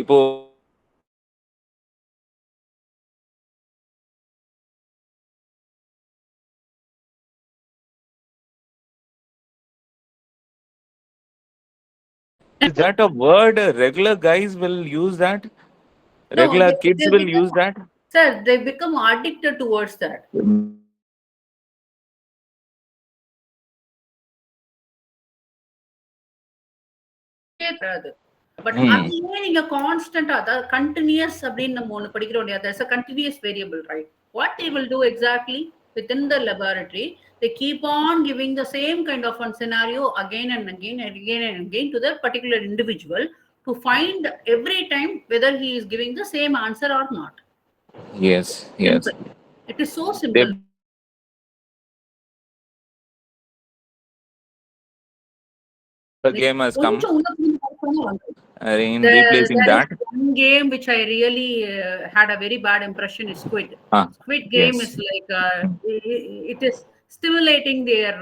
இப்போ is that a word regular guys will use that? No, Regular kids they will become, use that? sir, they become addicted towards that. But அதையே நீங்க கான்ஸ்டன்டா, அதாவது continuous அப்படின்னு நம்ம ஒண்ணு படிக்கிறோம் இல்லையா, there's a continuous variable, right? What they will do exactly within the laboratory, they keep on giving the same kind of one scenario again and again and again and again to that particular individual to find every time whether he is giving the same answer or not. Yes, yes. Simple. It is so They simple. the game has come கொஞ்சம் உள்ள புரிஞ்சு பார்த்தோம்னா வந்து in replacing there is that. one game which I really had a very bad impression is Squid. Squid Game Yes. is like it is stimulating their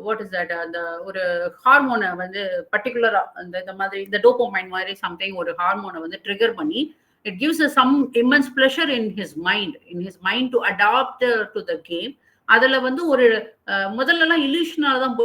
what is that the ஒரு ஹார்மோனை வந்து பர்டிகுலரா இந்த மாதிரி இந்த டோபோமைன் மாதிரி something ஒரு ஹார்மோனை வந்து trigger பண்ணி it gives us some immense pleasure in his mind to adapt to the game. அதுல வந்து ஒரு முதல்ல எல்லாம் illusionஆல தான்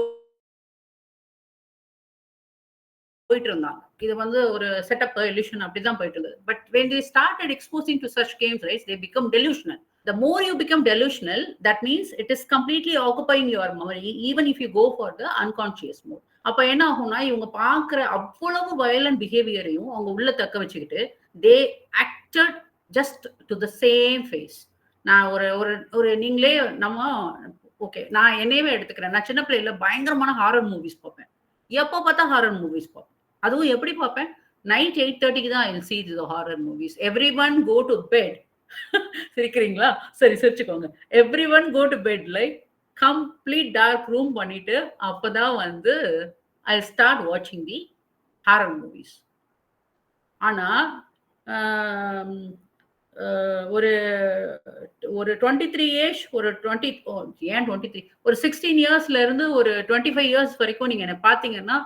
போயிட்டு இருந்தாங்க. இது வந்து ஒரு செட்டப் illusion அப்படிதான் போயிட்டு இருந்தது. But when they started exposing to such games, right, they become delusional. The more you become delusional, that means it is completely occupying your memory, even if you go for the unconscious mode. அப்ப என்ன ஆகும்னா இவங்க பாக்குற அவ்வளவு violent பிஹேவியரையும் அவங்க உள்ள தக்க வச்சுக்கிட்டு they acted just to the same face. நான் ஒரு ஒரு ஒரு நீங்களே நம்ம ஓகே நான் என்னையவே எடுத்துக்கிறேன். நான் சின்ன பிள்ளையில பயங்கரமான ஹாரர் மூவிஸ் பார்ப்பேன். எப்போ பார்த்தா ஹாரர் மூவிஸ் பார்ப்பேன். அதுவும் எப்படி பார்ப்பேன், நைட் 8:30க்கு தான் ஐ see the horror movies. Everyone go to bed. சிரிக்கிறீங்களா? சரி சிரிச்சுக்கோங்க. Everyone go to bed like complete dark room பண்ணிட்டு அப்பதான் வந்து I start watching the horror movies. ஆனா ஒரு ஒரு 23 ஏஜ் ஒரு 20 ஏன் 23 ஒரு 16 இயர்ஸ்ல இருந்து ஒரு 25 இயர்ஸ் வரைக்கும் நீங்க என்ன பாத்தீங்கன்னா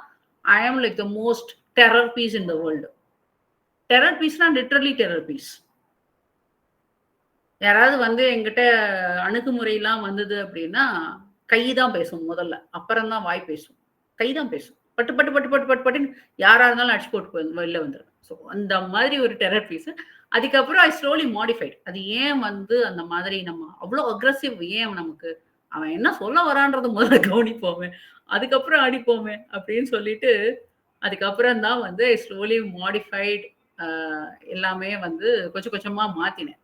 I am like the most terror piece in the world. Terror piece na literally terror piece. யாராவது வந்து என்கிட்ட அணுகுமுறையெல்லாம் வந்தது அப்படின்னா கை தான் பேசும் முதல்ல, அப்புறம் தான் வாய் பேசும். கை தான் பேசும். பட்டு பட்டு பட்டு பட்டு பட்டு பட்டுன்னு யாரா இருந்தாலும் அடிச்சு போட்டு வெளில வந்துடும். ஸோ அந்த மாதிரி ஒரு டெரர் பீஸ். அதுக்கப்புறம் ஐ ஸ்லோலி மாடிஃபைட். அது ஏன் வந்து அந்த மாதிரி நம்ம அவ்வளோ அக்ரஸிவ் ஏன் நமக்கு அவன் என்ன சொல்ல வரான்றது முதல்ல கவனிப்போமே, அதுக்கப்புறம் அடிப்போமே அப்படின்னு சொல்லிட்டு அதுக்கப்புறம் தான் வந்து ஐ ஸ்லோலி மாடிஃபைட் எல்லாமே வந்து கொஞ்சம் கொஞ்சமா மாத்தினேன்.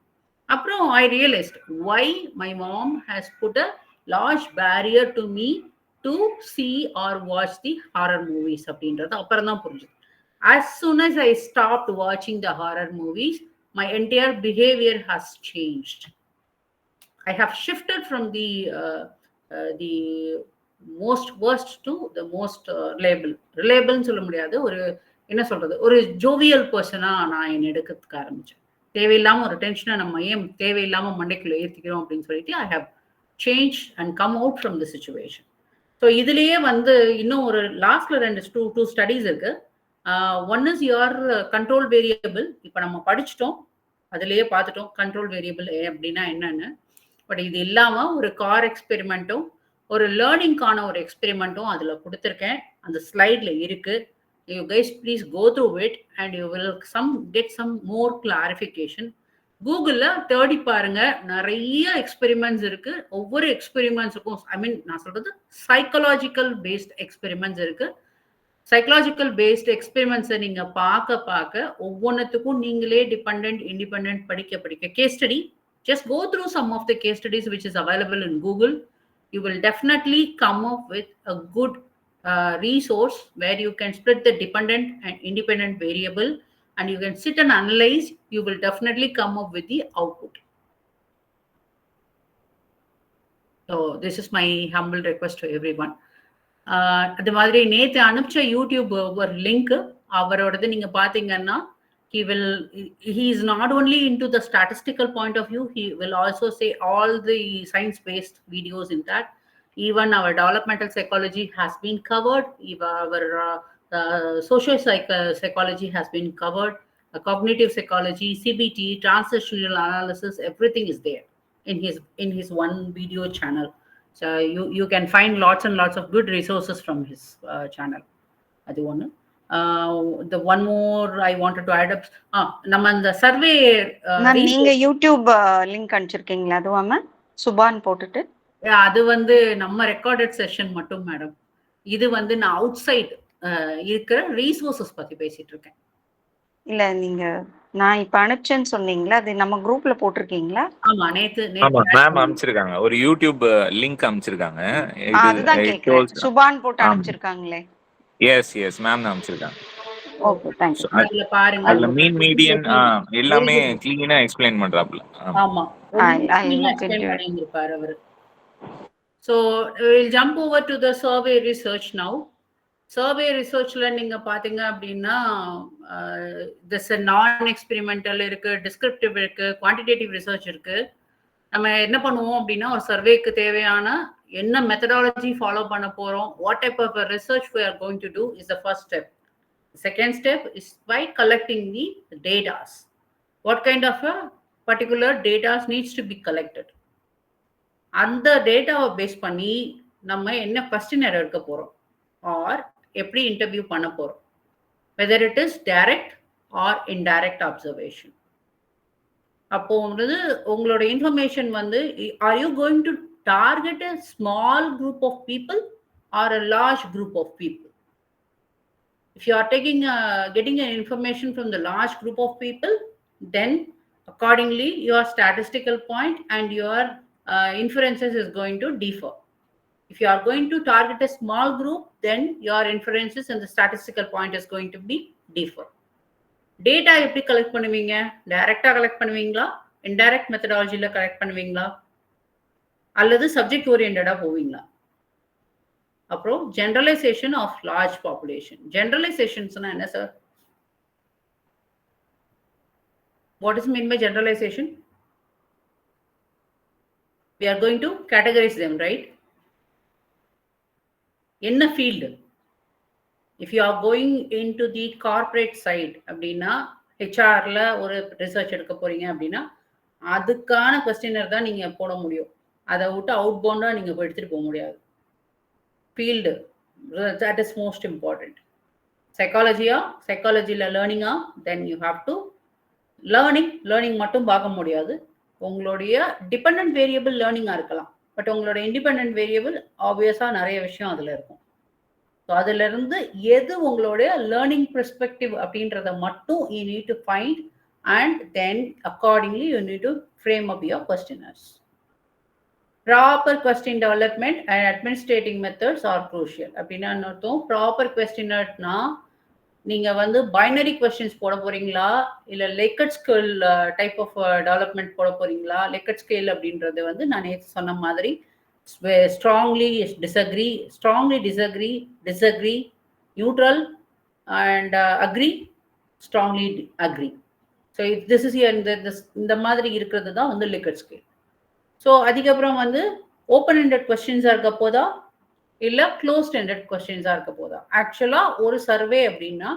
அப்புறம் I realised why my mom has put a large barrier to me to see or watch the horror movies அப்படின்றது அப்புறம் தான் புரிஞ்சுது. As soon as I stopped watching the horror movies, my entire behavior has changed. I have shifted from the most worst to the most reliable. ரிலேபிள்னு சொல்ல முடியாது, ஒரு என்ன சொல்றது, ஒரு ஜோவியல் பர்சனா நான் என்ன எடுக்கிறதுக்கு ஆரம்பிச்சேன். தேவையில்லாம ஒரு டென்ஷனை நம்ம ஏன் தேவையில்லாம மண்டைக்குள்ள ஏற்றிக்கிறோம் அப்படின்னு சொல்லிட்டு I have change and come out from the situation. So இதுலேயே வந்து இன்னும் ஒரு லாஸ்ட்ல டூ ஸ்டடீஸ் இருக்கு. One is your control variable. இப்போ நம்ம படிச்சுட்டோம், அதுலேயே பார்த்துட்டோம் கண்ட்ரோல் வேரியபிள் அப்படின்னா என்னன்னு. பட் இது இல்லாமல் ஒரு கார் எக்ஸ்பெரிமெண்ட்டும் ஒரு லேர்னிங்கான ஒரு எக்ஸ்பெரிமெண்ட்டும் அதில் கொடுத்துருக்கேன். அந்த ஸ்லைடில் இருக்கு. You guys please go through it and you will get some more clarification. கூகுள்ல தேடி பாருங்க, நிறைய எக்ஸ்பெரிமெண்ட்ஸ் இருக்கு. ஒவ்வொரு எக்ஸ்பெரிமெண்ட்ஸுக்கும் ஐ மீன் நான் சொல்றது சைக்கலாஜிக்கல் பேஸ்ட் எக்ஸ்பெரிமெண்ட்ஸ் இருக்கு. சைக்கலாஜிக்கல் பேஸ்ட் எக்ஸ்பெரிமெண்ட்ஸை நீங்க பார்க்க பார்க்க ஒவ்வொன்றுத்துக்கும் நீங்களே டிபெண்டன்ட் இண்டிபெண்டன்ட் படிக்க case study, just go through some of the case studies which is available in Google. You will definitely come up with a good resource where you can split the dependent and independent variable and you can sit and analyze. You will definitely come up with the output. So this is my humble request to everyone. அது மாதிரி நேற்று அனுப்பிச்ச YouTube ஒரு link அவரோடது நீங்க பாத்தீங்கன்னா he is not only into the statistical point of view, he will also say all the science based videos in that. Even our developmental psychology has been covered. Our social psychology has been covered, cognitive psychology, CBT, transactional analysis, everything is there in his one video channel. So you can find lots and lots of good resources from his channel. அது ஒன்று. The one more I wanted to add up, நம்ம அந்த survey நீங்க YouTube link அனுப்பிச்சிருக்கீங்களா? அதுவா ma'am சுபான் போட்டுட்டு? அது வந்து நம்ம ரெக்கார்டட் செஷன் மட்டும் மேடம். இது வந்து நான் அவுட் சைட் இருக்கிற ரீசோர்சஸ் பத்தி பேசிட்டு இருக்கேன். இல்ல நீங்க நான் இப்ப அனுப்பிச்சேன்னு சொன்னீங்களா, அது நம்ம குரூப்ல போட்டிருக்கீங்களா? ஆமா, நேத்து மேம் அனுப்பிச்சிருக்காங்க, ஒரு யூடியூப் லிங்க் அனுப்பிச்சிருக்காங்க. அதுதான் கேக்குறேன், சுபான் போட்டு அனுப்பிச்சிருக்காங்களே. எஸ் மேம் அனுப்பிச்சிருக்காங்க. Okay, thank you. அதுல பாருங்க, அதுல மீன் மீடியன் எல்லாமே க்ளீனா எக்ஸ்பிளைன் பண்றாப்ல. ஆமா, எக்ஸ்பிளைன் பண்ணிருப்பாரு அவரு. So we'll jump over to the survey research now. Survey ரிசர்ச்ல நீங்க பாத்தீங்க அப்படின்னா திஸ் நான் எக்ஸ்பெரிமெண்டல் இருக்கு, டிஸ்கிரிப்டிவ் இருக்கு, குவான்டிடேட்டிவ் ரிசர்ச் இருக்கு. நம்ம என்ன பண்ணுவோம் அப்படின்னா, ஒரு சர்வேக்கு தேவையான என்ன மெத்தடாலஜி ஃபாலோ பண்ண போறோம், what type of research we are going to do is the first step. The second step is by collecting the datas. What kind of a particular data needs to be collected. அந்த டேட்டாவை base பண்ணி நம்ம என்ன questionnaire எடுக்க போறோம் R எப்படி interview பண்ண போறோம், whether it is direct or indirect observation. அப்போ வந்து உங்களோட இன்ஃபர்மேஷன் வந்து, are you going to target a small group of people or a large group of people? If you are getting an information from the large group of people, then accordingly your statistical point and your inferences is going to differ. If you are going to target a small group, then your inferences and the statistical point is going to be differ. Data எப்படி collect பண்ணுவீங்க? டைரக்டா collect பண்ணுவீங்களா, indirect மெத்தடாலஜில collect பண்ணுவீங்களா, அல்லது subject ஓரியன்டா போவீங்களா? அப்புறம் generalisation of large population. ஜெனரலைசேஷன்ஸ்னா என்ன sir? What is meant by generalization? We are going to categorize them, right? என்ன field? If you are going in to the corporate side அப்படின்னா, ஹெச்ஆர்ல ஒரு ரிசர்ச் எடுக்க போறீங்க அப்படின்னா அதுக்கான கொஸ்டினர் தான் நீங்க போட முடியும். அதை விட்டு அவுட் பவுண்டா நீங்க எடுத்துட்டு போக முடியாது. Field, that is most important. சைக்காலஜியா, சைக்காலஜியில் லேர்னிங்கா, then you have to learning மட்டும் பார்க்க முடியாது. உங்களுடைய டிபெண்டன்ட் வேரியபிள் லேர்னிங்காக இருக்கலாம், பட் உங்களோட இண்டிபெண்டன்ட் வேரியபிள் ஆப்வியஸாக நிறைய விஷயம் அதில் இருக்கும். ஸோ அதிலிருந்து எது உங்களுடைய லேர்னிங் பெர்ஸ்பெக்டிவ் அப்படின்றத மட்டும் you need to find and then accordingly you need to frame up your questionnaires. Proper question development and administrating methods are crucial. அப்படின்னா அர்த்தம், ப்ராப்பர் கொஸ்டினர்னா நீங்கள் வந்து பைனரி கொஸ்டின்ஸ் போட போறீங்களா, இல்லை லேக்கட் ஸ்கேல் டைப் ஆஃப் டெவலப்மெண்ட் போட போறீங்களா? லேக்கட் ஸ்கேல் அப்படின்றது வந்து நான் நேற்று சொன்ன மாதிரி strongly disagree, neutral and agree, strongly agree. So this is இந்த மாதிரி இருக்கிறது தான் வந்து லேக்கட் ஸ்கேல். ஸோ அதுக்கப்புறம் வந்து ஓப்பன் எண்டட் கொஸ்டின்ஸாக இருக்க போதா இல்லை க்ளோஸ்ட் எண்டட் கொஸ்டின்ஸாக இருக்க போதா? ஆக்சுவலாக ஒரு சர்வே அப்படின்னா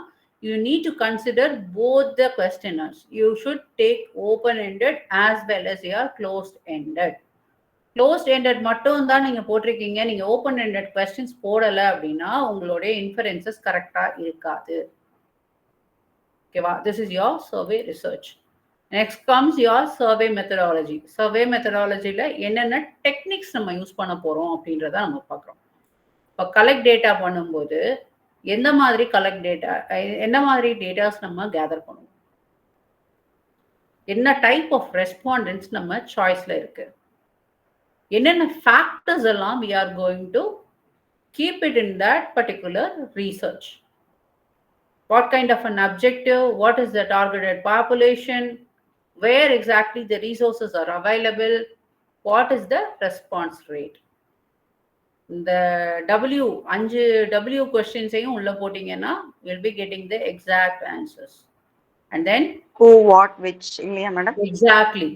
you need to consider both the questionnaires. You should take open ended as well as your closed ended. Closed ended மட்டும் தான் நீங்கள் போட்டிருக்கீங்க, நீங்கள் ஓப்பன் எண்டட் கொஸ்டின்ஸ் போடலை அப்படின்னா உங்களுடைய இன்ஃபரன்சஸ் கரெக்டாக இருக்காது. ஓகேவா? This is your survey research. Next comes your survey methodology. Survey மெத்தடாலஜியில் என்னென்ன டெக்னிக்ஸ் நம்ம யூஸ் பண்ண போகிறோம் அப்படின்றத நம்ம பார்க்குறோம். இப்போ கலெக்ட் டேட்டா பண்ணும்போது எந்த மாதிரி என்ன மாதிரி டேட்டாஸ் நம்ம கேதர் பண்ணுவோம், என்ன டைப் ஆஃப் ரெஸ்பாண்டன்ஸ் நம்ம சாய்ஸ்ல இருக்கு, என்னென்ன ஃபேக்டர்ஸ் எல்லாம் we are going to keep it in that particular research. What kind of an objective, what is the targeted population, where exactly the resources are available, what is the response rate. இந்த W questions-ஐயும் உள்ள போட்டீங்கன்னா we'll be getting the exact answers. And then who, what, which இல்லையா madam? Exactly.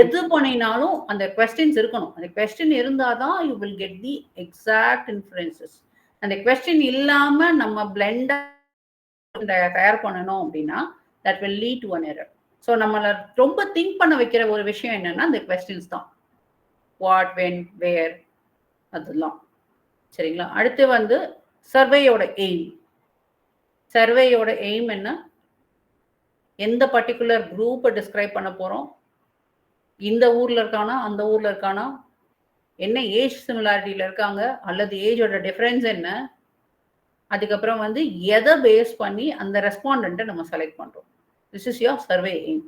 எது பண்ணினாலும் அந்த questions இருக்கணும். அந்த question இருந்தாதான் you will get the exact inferences. அந்த கொஸ்டின் இல்லாம நம்ம பிளெண்டா தயார் பண்ணணும் அப்படின்னா that will lead to an error. So நம்மளை ரொம்ப திங்க் பண்ண வைக்கிற ஒரு விஷயம் என்னன்னா அந்த கொஸ்டின்ஸ் தான். வாட், வென், வேர், அதெல்லாம். சரிங்களா? அடுத்து வந்து சர்வேயோட எய்ம். சர்வேயோட எய்ம் என்ன? எந்த பர்டிகுலர் குரூப்பை டிஸ்கிரைப் பண்ண போறோம், இந்த ஊர்ல இருக்கானா அந்த ஊர்ல இருக்கானா, என்ன ஏஜ் சிமிலாரிட்டியில இருக்காங்க அல்லது ஏஜோட டிஃபரன்ஸ் என்ன, அதுக்கப்புறம் வந்து எதை பேஸ் பண்ணி அந்த ரெஸ்பாண்டண்ட்டை நம்ம செலக்ட் பண்றோம். This is your survey aim.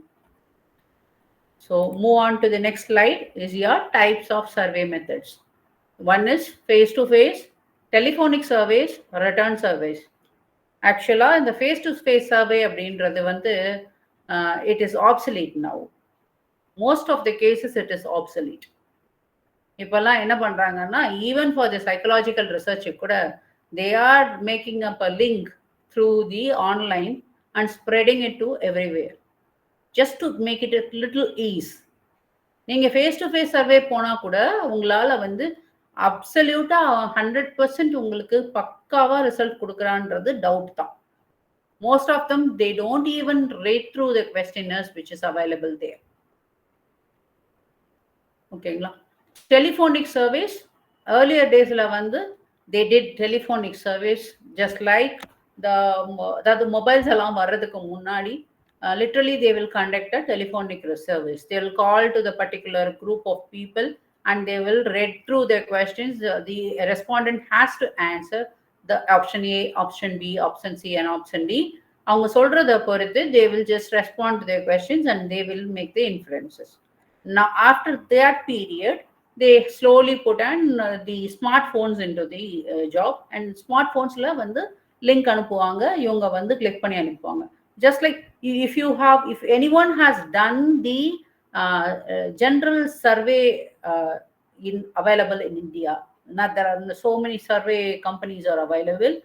So move on to the next slide is your types of survey methods. One is face to face, telephonic surveys, return surveys. ஆக்சுவலாக இந்த ஃபேஸ் டு ஃபேஸ் சர்வே அப்படின்றது வந்து it is obsolete now. Most of the cases it is obsolete. இப்போல்லாம் என்ன பண்ணுறாங்கன்னா, even for the psychological ரிசர்ச்சுக்கு கூட they are making up a link through the online and spreading it to everywhere just to make it a little ease. நீங்க face to face survey போனா கூட உங்களால வந்து அப்சல்யூட்டா 100% உங்களுக்கு பக்காவா ரிசல்ட் கொடுக்குறான்றது டவுட் தான். Most of them they don't even read through the questionnaires which is available there. ஓகேங்களா? டெலிஃபோனிக் சர்வீஸ் earlier daysல வந்து they did telephonic service just like the mobiles எல்லாம் வர்றதுக்கு முன்னாடி literally they will conduct a telephonic service. They will call to the particular group of people and they will read through their questions. The respondent has to answer the option A, option B, option C and option D. அவங்க சொல்றத பொறுத்து they will just respond to their questions and they will make the inferences. Now after that period they slowly put on the smartphones into the job and smartphonesல வந்து link அனுப்புவாங்க, இவங்க வந்து click பண்ணி அனுப்புவாங்க. Just like if anyone has done the general survey available in India, not there are so many survey companies are available.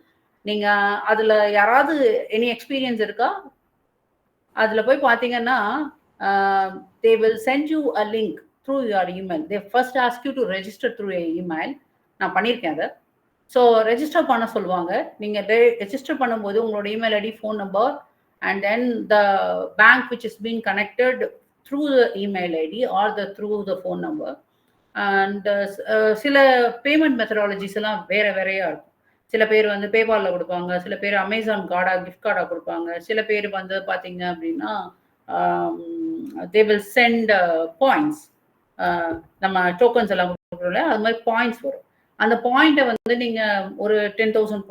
நீங்க அதுல யாராவது any experience இருக்கா? அதுல போய் பாத்தீங்கன்னா they will send you a link through your email. They first ask you to register through your email. நான் பண்ணியிருக்கேன் அதை. ஸோ ரெஜிஸ்டர் பண்ண சொல்லுவாங்க. நீங்கள் ரெஜிஸ்டர் பண்ணும்போது உங்களோட email ID, phone number and then the bank which is being connected through the email ID or through the phone number. And சில payment methodologies எல்லாம் வேற வேறையா இருக்கும். சில பேர் வந்து பேபாலில் கொடுப்பாங்க, சில பேர் அமேசான் கார்டா கிஃப்ட் கார்டாக கொடுப்பாங்க, சில பேர் வந்து பார்த்தீங்க அப்படின்னா they will send points. நம்ம டோக்கன்ஸ் எல்லாம் கொடுக்குறோம்ல, அது மாதிரி பாயிண்ட்ஸ் வரும். அந்த பாயிண்ட்டை வந்து நீங்கள் ஒரு 10,000